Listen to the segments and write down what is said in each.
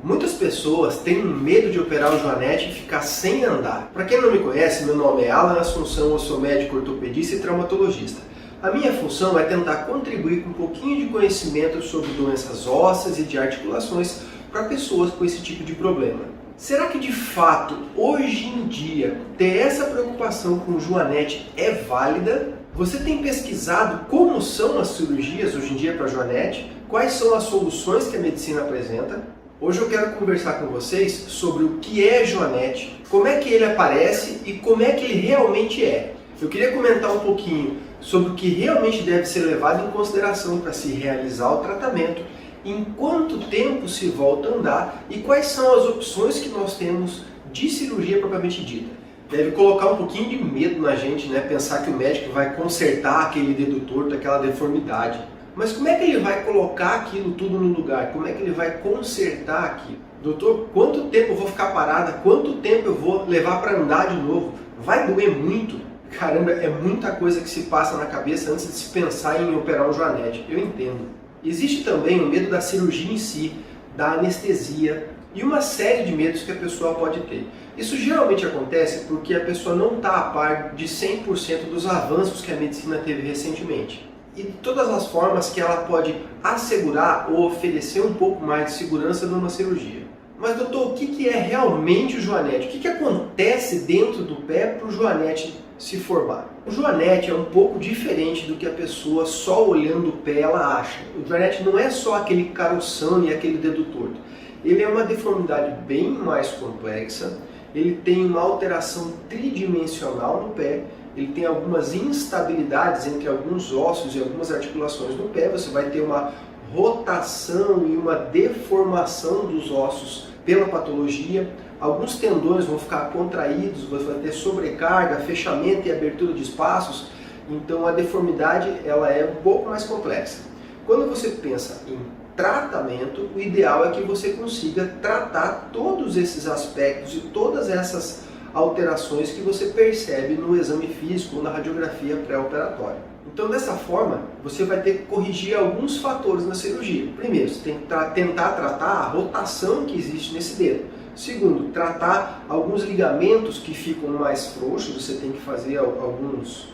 Muitas pessoas têm medo de operar o joanete e ficar sem andar. Para quem não me conhece, meu nome é Alan Assunção, eu sou médico ortopedista e traumatologista. A minha função é tentar contribuir com um pouquinho de conhecimento sobre doenças ósseas e de articulações para pessoas com esse tipo de problema. Será que de fato, hoje em dia, ter essa preocupação com o joanete é válida? Você tem pesquisado como são as cirurgias hoje em dia para joanete? Quais são as soluções que a medicina apresenta? Hoje eu quero conversar com vocês sobre o que é joanete, como é que ele aparece e como é que ele realmente é. Eu queria comentar um pouquinho sobre o que realmente deve ser levado em consideração para se realizar o tratamento, em quanto tempo se volta a andar e quais são as opções que nós temos de cirurgia propriamente dita. Deve colocar um pouquinho de medo na gente, né? Pensar que o médico vai consertar aquele dedo torto, aquela deformidade. Mas como é que ele vai colocar aquilo tudo no lugar? Como é que ele vai consertar aquilo? Doutor, quanto tempo eu vou ficar parada? Quanto tempo eu vou levar para andar de novo? Vai doer muito? Caramba, é muita coisa que se passa na cabeça antes de se pensar em operar um joanete. Eu entendo. Existe também o medo da cirurgia em si, da anestesia e uma série de medos que a pessoa pode ter. Isso geralmente acontece porque a pessoa não está a par de 100% dos avanços que a medicina teve recentemente e de todas as formas que ela pode assegurar ou oferecer um pouco mais de segurança numa cirurgia. Mas doutor, o que é realmente o joanete? O que acontece dentro do pé para o joanete se formar? O joanete é um pouco diferente do que a pessoa só olhando o pé ela acha. O joanete não é só aquele caroção e aquele dedo torto. Ele é uma deformidade bem mais complexa, ele tem uma alteração tridimensional no pé, ele tem algumas instabilidades entre alguns ossos e algumas articulações no pé, você vai ter uma rotação e uma deformação dos ossos pela patologia, alguns tendões vão ficar contraídos, você vai ter sobrecarga, fechamento e abertura de espaços, então a deformidade ela é um pouco mais complexa. Quando você pensa em tratamento, o ideal é que você consiga tratar todos esses aspectos e todas essas alterações que você percebe no exame físico ou na radiografia pré-operatória. Então, dessa forma, você vai ter que corrigir alguns fatores na cirurgia. Primeiro, você tem que tentar tratar a rotação que existe nesse dedo. Segundo, tratar alguns ligamentos que ficam mais frouxos, você tem que fazer alguns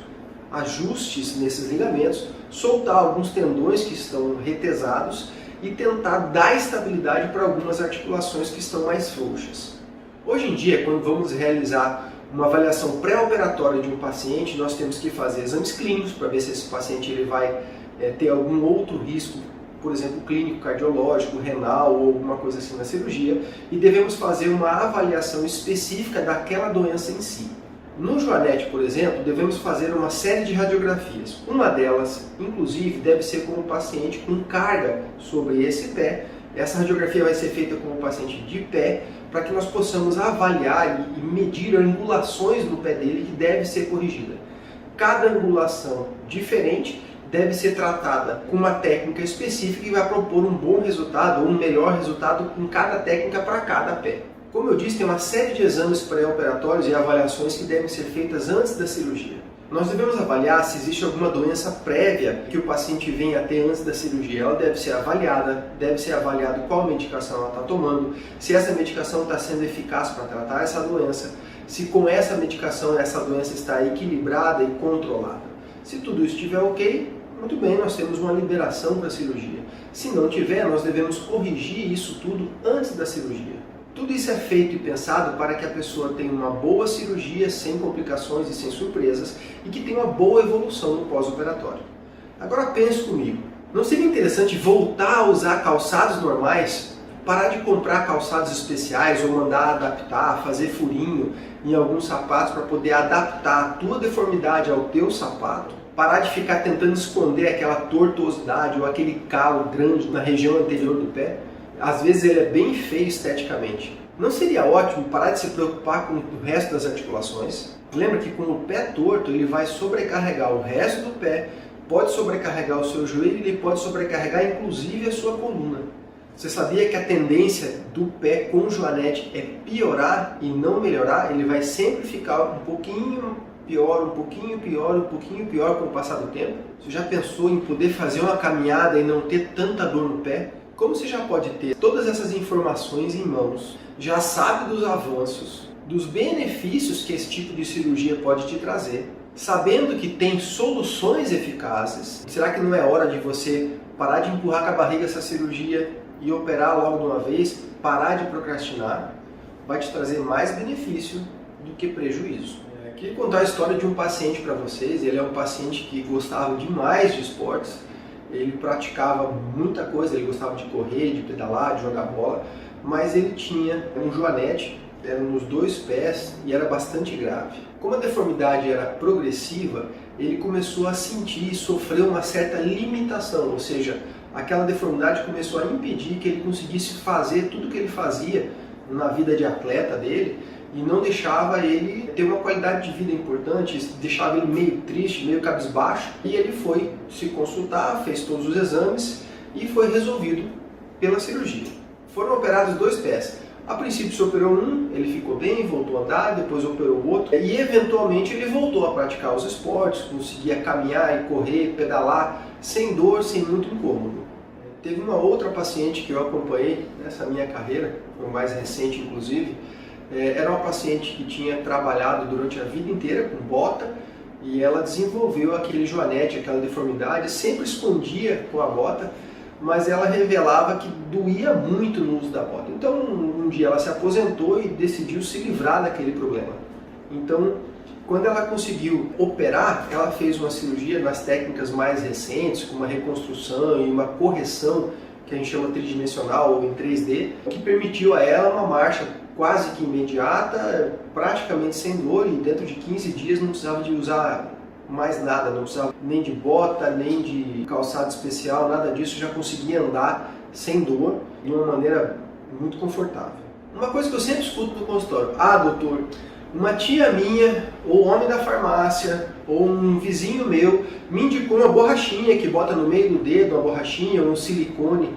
ajustes nesses ligamentos, soltar alguns tendões que estão retesados e tentar dar estabilidade para algumas articulações que estão mais frouxas. Hoje em dia, quando vamos realizar uma avaliação pré-operatória de um paciente, nós temos que fazer exames clínicos para ver se esse paciente ele vai ter algum outro risco, por exemplo, clínico, cardiológico, renal ou alguma coisa assim na cirurgia, e devemos fazer uma avaliação específica daquela doença em si. No joanete, por exemplo, devemos fazer uma série de radiografias. Uma delas, inclusive, deve ser com o paciente com carga sobre esse pé. Essa radiografia vai ser feita com o paciente de pé, para que nós possamos avaliar e medir angulações no pé dele que deve ser corrigida. Cada angulação diferente deve ser tratada com uma técnica específica e vai propor um bom resultado ou um melhor resultado com cada técnica para cada pé. Como eu disse, tem uma série de exames pré-operatórios e avaliações que devem ser feitas antes da cirurgia. Nós devemos avaliar se existe alguma doença prévia que o paciente venha a ter antes da cirurgia. Ela deve ser avaliado qual medicação ela está tomando, se essa medicação está sendo eficaz para tratar essa doença, se com essa medicação essa doença está equilibrada e controlada. Se tudo isso estiver ok, muito bem, nós temos uma liberação para a cirurgia. Se não tiver, nós devemos corrigir isso tudo antes da cirurgia. Tudo isso é feito e pensado para que a pessoa tenha uma boa cirurgia, sem complicações e sem surpresas, e que tenha uma boa evolução no pós-operatório. Agora pense comigo, não seria interessante voltar a usar calçados normais? Parar de comprar calçados especiais ou mandar adaptar, fazer furinho em alguns sapatos para poder adaptar a tua deformidade ao teu sapato? Parar de ficar tentando esconder aquela tortuosidade ou aquele calo grande na região anterior do pé? Às vezes ele é bem feio esteticamente. Não seria ótimo parar de se preocupar com o resto das articulações? Lembra que com o pé torto ele vai sobrecarregar o resto do pé, pode sobrecarregar o seu joelho e ele pode sobrecarregar inclusive a sua coluna. Você sabia que a tendência do pé com joanete é piorar e não melhorar? Ele vai sempre ficar um pouquinho pior, um pouquinho pior, um pouquinho pior com o passar do tempo? Você já pensou em poder fazer uma caminhada e não ter tanta dor no pé? Como você já pode ter todas essas informações em mãos, já sabe dos avanços, dos benefícios que esse tipo de cirurgia pode te trazer, sabendo que tem soluções eficazes, será que não é hora de você parar de empurrar com a barriga essa cirurgia e operar logo de uma vez, parar de procrastinar? Vai te trazer mais benefício do que prejuízo. Queria contar a história de um paciente para vocês. Ele é um paciente que gostava demais de esportes, ele praticava muita coisa, ele gostava de correr, de pedalar, de jogar bola, mas ele tinha um joanete, era nos 2 pés e era bastante grave. Como a deformidade era progressiva, ele começou a sentir e sofrer uma certa limitação, ou seja, aquela deformidade começou a impedir que ele conseguisse fazer tudo o que ele fazia na vida de atleta dele e não deixava ele ter uma qualidade de vida importante, deixava ele meio triste, meio cabisbaixo, e ele foi se consultar, fez todos os exames e foi resolvido pela cirurgia. Foram operados 2 pés. A princípio se operou um, ele ficou bem, voltou a andar, depois operou o outro e eventualmente ele voltou a praticar os esportes, conseguia caminhar e correr, pedalar sem dor, sem muito incômodo. Teve uma outra paciente que eu acompanhei nessa minha carreira, o mais recente inclusive, era uma paciente que tinha trabalhado durante a vida inteira com bota e ela desenvolveu aquele joanete, aquela deformidade, sempre escondia com a bota, mas ela revelava que doía muito no uso da bota. Então um dia ela se aposentou e decidiu se livrar daquele problema. Então quando ela conseguiu operar, ela fez uma cirurgia nas técnicas mais recentes, com uma reconstrução e uma correção que a gente chama tridimensional ou em 3D, que permitiu a ela uma marcha quase que imediata, praticamente sem dor, e dentro de 15 dias não precisava de usar mais nada, não precisava nem de bota, nem de calçado especial, nada disso, já conseguia andar sem dor, de uma maneira muito confortável. Uma coisa que eu sempre escuto no consultório: ah, doutor, uma tia minha, ou homem da farmácia, ou um vizinho meu, me indicou uma borrachinha que bota no meio do dedo, uma borrachinha ou um silicone.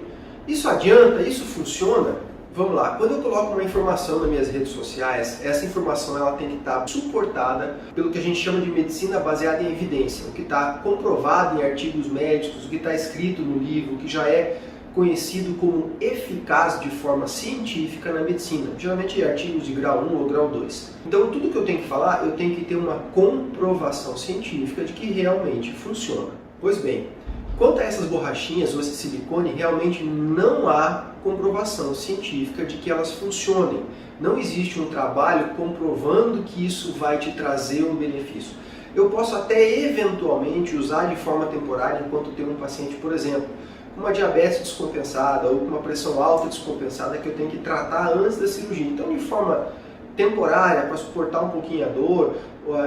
Isso adianta? Isso funciona? Vamos lá, quando eu coloco uma informação nas minhas redes sociais, essa informação ela tem que estar suportada pelo que a gente chama de medicina baseada em evidência, o que está comprovado em artigos médicos, o que está escrito no livro, o que já é conhecido como eficaz de forma científica na medicina, geralmente artigos de grau 1 ou grau 2. Então tudo que eu tenho que falar, eu tenho que ter uma comprovação científica de que realmente funciona. Pois bem, quanto a essas borrachinhas ou esse silicone, realmente não há comprovação científica de que elas funcionem. Não existe um trabalho comprovando que isso vai te trazer um benefício. Eu posso até eventualmente usar de forma temporária enquanto tenho um paciente, por exemplo, com uma diabetes descompensada ou com uma pressão alta descompensada que eu tenho que tratar antes da cirurgia. Então, de forma temporária, para suportar um pouquinho a dor,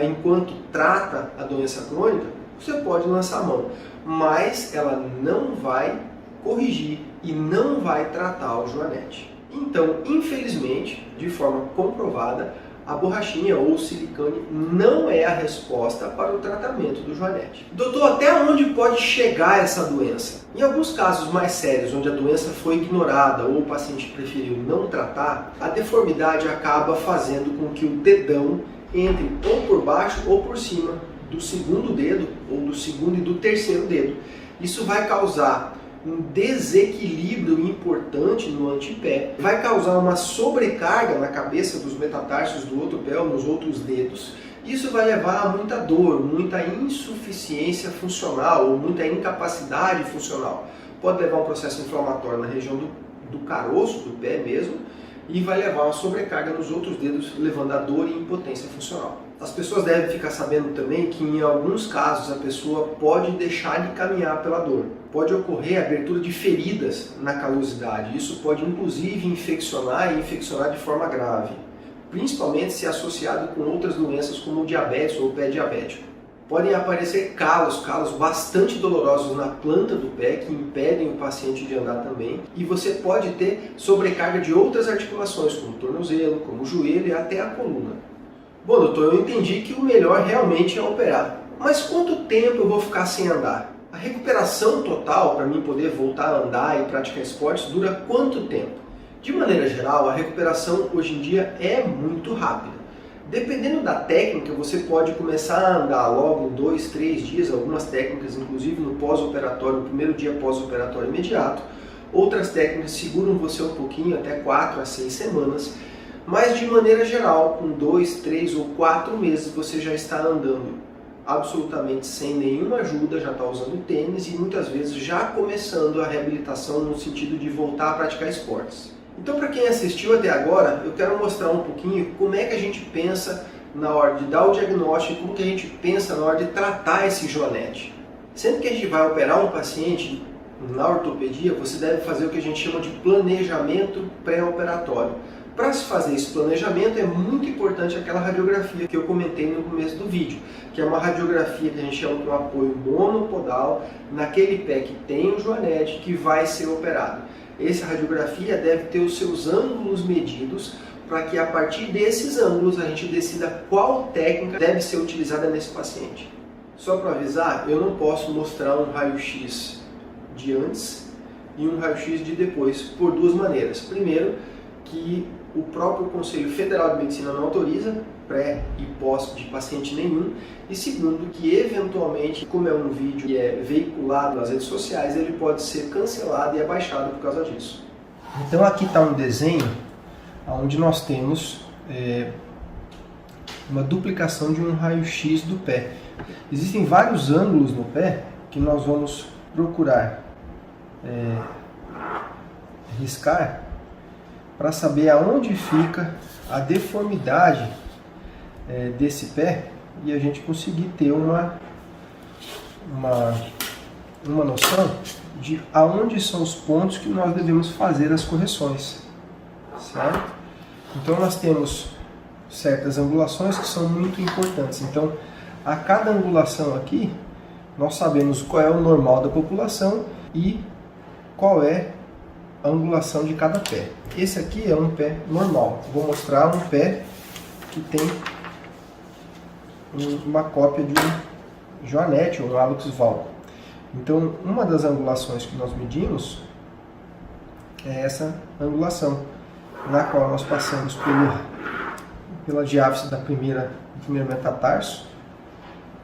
enquanto trata a doença crônica, você pode lançar a mão, mas ela não vai corrigir e não vai tratar o joanete. Então, infelizmente, de forma comprovada, a borrachinha ou o silicone não é a resposta para o tratamento do joanete. Doutor, até onde pode chegar essa doença? Em alguns casos mais sérios, onde a doença foi ignorada ou o paciente preferiu não tratar, a deformidade acaba fazendo com que o dedão entre ou por baixo ou por cima do segundo dedo, ou do segundo e do terceiro dedo. Isso vai causar um desequilíbrio importante no antepé, vai causar uma sobrecarga na cabeça dos metatarsos do outro pé ou nos outros dedos. Isso vai levar a muita dor, muita insuficiência funcional ou muita incapacidade funcional. Pode levar a um processo inflamatório na região do caroço do pé mesmo e vai levar a uma sobrecarga nos outros dedos, levando a dor e impotência funcional. As pessoas devem ficar sabendo também que em alguns casos a pessoa pode deixar de caminhar pela dor. Pode ocorrer a abertura de feridas na calosidade. Isso pode inclusive infeccionar e infeccionar de forma grave, principalmente se associado com outras doenças como o diabetes ou o pé diabético. Podem aparecer calos bastante dolorosos na planta do pé que impedem o paciente de andar também. E você pode ter sobrecarga de outras articulações, como o tornozelo, como o joelho e até a coluna. Bom, doutor, eu entendi que o melhor realmente é operar. Mas quanto tempo eu vou ficar sem andar? A recuperação total para mim poder voltar a andar e praticar esportes dura quanto tempo? De maneira geral, a recuperação hoje em dia é muito rápida. Dependendo da técnica, você pode começar a andar logo em 2, 3 dias, algumas técnicas inclusive no pós-operatório, no primeiro dia pós-operatório imediato, Outras técnicas seguram você um pouquinho, até 4 a 6 semanas, mas de maneira geral, com 2, 3 ou 4 meses você já está andando absolutamente sem nenhuma ajuda, já está usando tênis e muitas vezes já começando a reabilitação no sentido de voltar a praticar esportes. Então, para quem assistiu até agora, eu quero mostrar um pouquinho como é que a gente pensa na hora de dar o diagnóstico, como que a gente pensa na hora de tratar esse joanete. Sempre que a gente vai operar um paciente na ortopedia, você deve fazer o que a gente chama de planejamento pré-operatório. Para se fazer esse planejamento é muito importante aquela radiografia que eu comentei no começo do vídeo, que é uma radiografia que a gente chama de um apoio monopodal naquele pé que tem o joanete que vai ser operado. Essa radiografia deve ter os seus ângulos medidos para que a partir desses ângulos a gente decida qual técnica deve ser utilizada nesse paciente. Só para avisar, eu não posso mostrar um raio-x de antes e um raio-x de depois por duas maneiras. Primeiro, que o próprio Conselho Federal de Medicina não autoriza pré e pós de paciente nenhum, e segundo, que eventualmente, como é um vídeo que é veiculado nas redes sociais, ele pode ser cancelado e abaixado por causa disso. Então aqui está um desenho onde nós temos uma duplicação de um raio-x do pé. Existem vários ângulos no pé que nós vamos procurar riscar para saber aonde fica a deformidade desse pé e a gente conseguir ter uma noção de aonde são os pontos que nós devemos fazer as correções, certo? Então nós temos certas angulações que são muito importantes. Então, a cada angulação aqui, nós sabemos qual é o normal da população e qual é a angulação de cada pé. Esse aqui é um pé normal. Vou mostrar um pé que tem uma cópia de um joanete ou um hallux valgus. Então, uma das angulações que nós medimos é essa angulação, na qual nós passamos pela diáfise do primeiro metatarso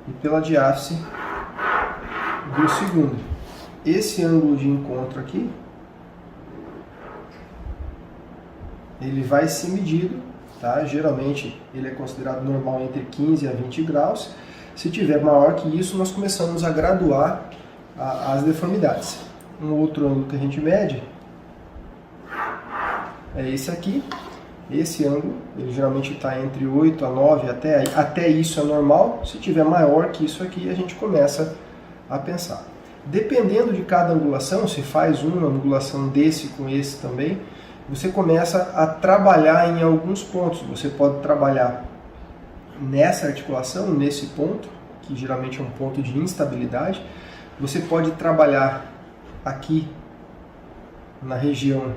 e pela diáfise do segundo. Esse ângulo de encontro aqui, ele vai ser medido, tá? Geralmente ele é considerado normal entre 15 a 20 graus. Se tiver maior que isso, nós começamos a graduar as deformidades. Um outro ângulo que a gente mede é esse aqui. Esse ângulo, ele geralmente está entre 8 a 9, até isso é normal. Se tiver maior que isso aqui, a gente começa a pensar. Dependendo de cada angulação, se faz uma angulação desse com esse também, você começa a trabalhar em alguns pontos. Você pode trabalhar nessa articulação, nesse ponto, que geralmente é um ponto de instabilidade. Você pode trabalhar aqui na região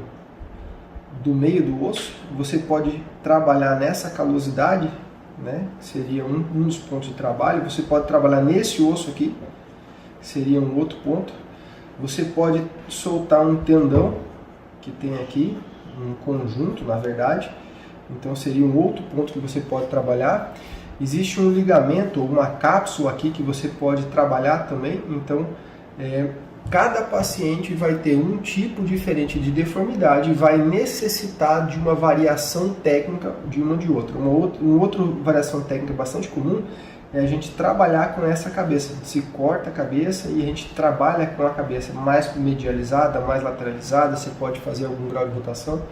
do meio do osso. Você pode trabalhar nessa calosidade, né? Seria um dos pontos de trabalho. Você pode trabalhar nesse osso aqui, seria um outro ponto. Você pode soltar um tendão que tem aqui, um conjunto, na verdade. Então seria um outro ponto que você pode trabalhar. Existe um ligamento ou uma cápsula aqui que você pode trabalhar também. Então, cada paciente vai ter um tipo diferente de deformidade e vai necessitar de uma variação técnica de uma de outra. Uma outra variação técnica bastante comum é a gente trabalhar com essa cabeça. Se corta a cabeça e a gente trabalha com a cabeça mais medializada, mais lateralizada. Você pode fazer algum grau de rotação,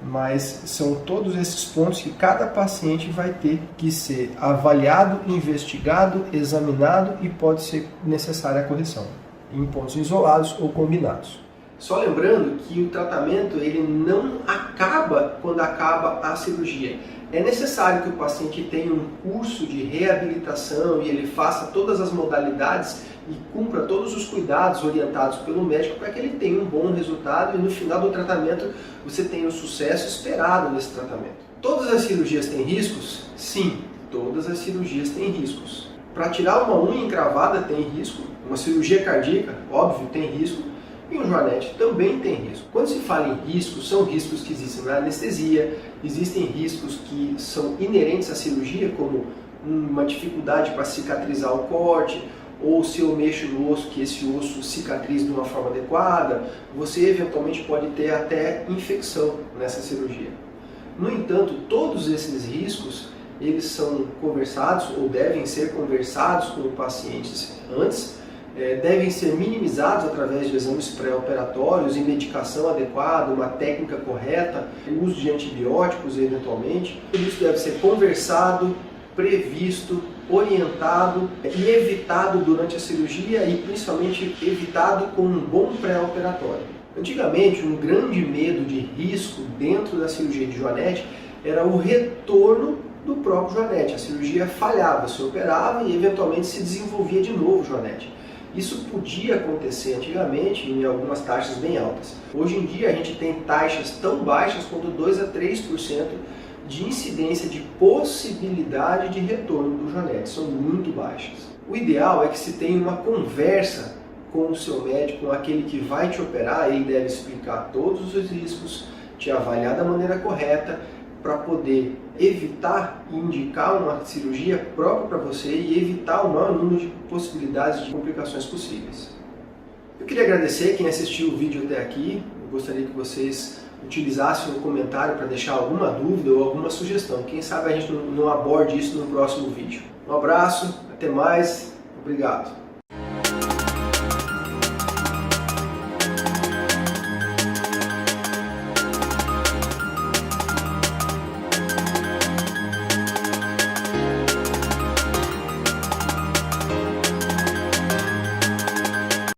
mas são todos esses pontos que cada paciente vai ter que ser avaliado, investigado, examinado e pode ser necessária a correção em pontos isolados ou combinados. Só lembrando que o tratamento ele não acaba quando acaba a cirurgia. É necessário que o paciente tenha um curso de reabilitação e ele faça todas as modalidades e cumpra todos os cuidados orientados pelo médico para que ele tenha um bom resultado e no final do tratamento você tenha o sucesso esperado nesse tratamento. Todas as cirurgias têm riscos? Sim, todas as cirurgias têm riscos. Para tirar uma unha encravada tem risco, uma cirurgia cardíaca, óbvio, tem risco, e um joanete também tem risco. Quando se fala em riscos, são riscos que existem na anestesia, existem riscos que são inerentes à cirurgia, como uma dificuldade para cicatrizar o corte, ou se eu mexo no osso, que esse osso cicatrize de uma forma adequada, você eventualmente pode ter até infecção nessa cirurgia. No entanto, todos esses riscos, eles são conversados ou devem ser conversados com os pacientes antes, devem ser minimizados através de exames pré-operatórios e medicação adequada, uma técnica correta, o uso de antibióticos eventualmente. Tudo isso deve ser conversado, previsto, orientado e evitado durante a cirurgia e principalmente evitado com um bom pré-operatório. Antigamente, um grande medo de risco dentro da cirurgia de joanete era o retorno do próprio joanete. A cirurgia falhava, se operava e eventualmente se desenvolvia de novo o joanete. Isso podia acontecer antigamente em algumas taxas bem altas. Hoje em dia a gente tem taxas tão baixas quanto 2 a 3% de incidência de possibilidade de retorno do joanete, são muito baixas. O ideal é que se tenha uma conversa com o seu médico, com aquele que vai te operar, ele deve explicar todos os riscos, te avaliar da maneira correta, para poder evitar e indicar uma cirurgia própria para você e evitar o maior número de possibilidades de complicações possíveis. Eu queria agradecer quem assistiu o vídeo até aqui. Eu gostaria que vocês utilizassem um comentário para deixar alguma dúvida ou alguma sugestão. Quem sabe a gente não aborde isso no próximo vídeo. Um abraço, até mais, obrigado.